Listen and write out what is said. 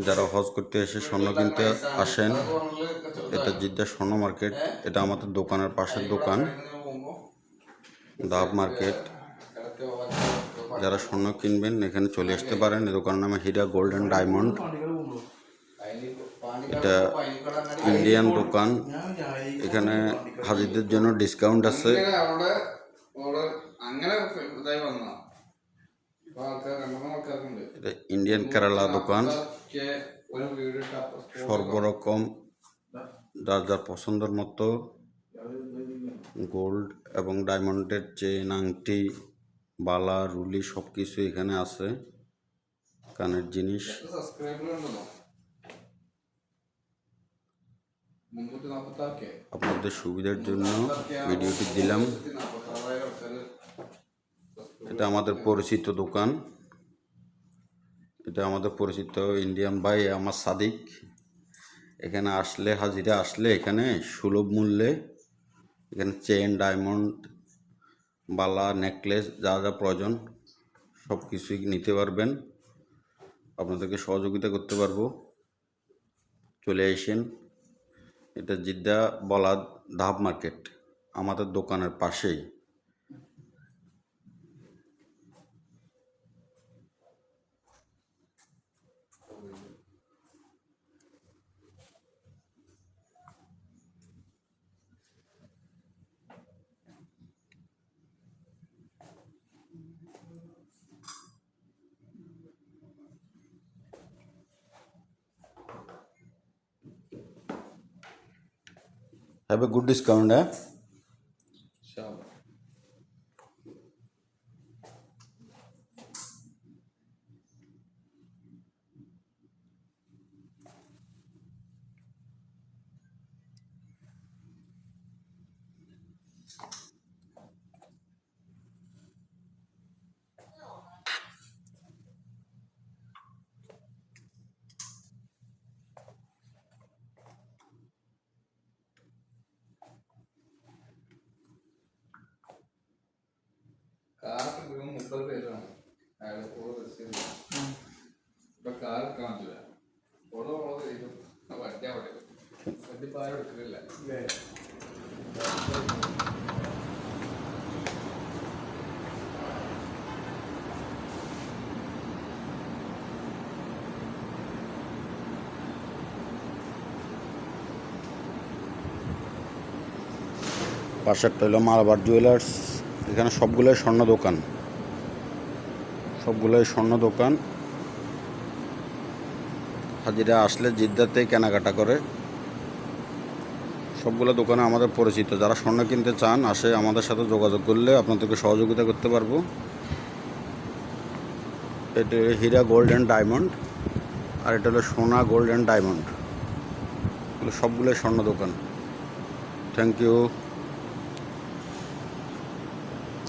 যারা হজ করতে এসে স্বর্ণ কিনতে আসেন, এটা জিদ্দা স্বর্ণ মার্কেট। এটা আমাদের দোকানের পাশের দোকান, দাব মার্কেট। যারা স্বর্ণ কিনবেন এখানে চলে আসতে পারেন। এই দোকানের নামে হীরা গোল্ড অ্যান্ড ডায়মন্ড। এটা ইন্ডিয়ান দোকান। এখানে হাজিদের জন্য ডিসকাউন্ট আছে। এটা ইন্ডিয়ান কেরালা দোকান। সর্বরকম যার যার পছন্দের মতো গোল্ড এবং ডায়মন্ডের চেন, আংটি, বালা, রুলি সব কিছু এখানে আছে। কানের জিনিস। আপনাদের সুবিধার জন্য ভিডিওটি দিলাম। এটা আমাদের পরিচিত দোকান। এটা আমাদের পরিচিত ইন্ডিয়ান ভাই আমার সাদিক। এখানে আসলে, হাজিরা আসলে এখানে সুলভ মূল্যে এখানে চেন, ডায়মন্ড, বালা, নেকলেস যা যা প্রয়োজন সব কিছুই নিতে পারবেন। আপনাদেরকে সহযোগিতা করতে পারবো। চলে আসেন। এটা জিদ্দা বলাদ দাব মার্কেট, আমাদের দোকানের পাশেই। Have a good discount, eh? Inshallah. കാറൊക്കെ വീഴും 30 പേരാണ് അയാൾ ഓരോ റെസിഡന്റ് ഇപ്പൊ കാർ കാണില്ല ഓരോ വണ്ടിയാ വണ്ടി പാരം എടുക്കുന്നില്ല পাশেরটা হলো মালাবার জুয়েলার্স। এখানে সবগুলোই স্বর্ণ দোকান, সবগুলোই স্বর্ণ দোকান। হাজিরা আসলে জিদ্দাতেই কেনাকাটা করে। সবগুলো দোকানে আমাদের পরিচিত। যারা স্বর্ণ কিনতে চান আসে আমাদের সাথে যোগাযোগ করলে আপনাদেরকে সহযোগিতা করতে পারবো। এটা হীরা গোল্ড অ্যান্ড ডায়মন্ড, আর এটা হলো সোনা গোল্ড অ্যান্ড ডায়মন্ড। এগুলো সবগুলোই স্বর্ণ দোকান। Thank you.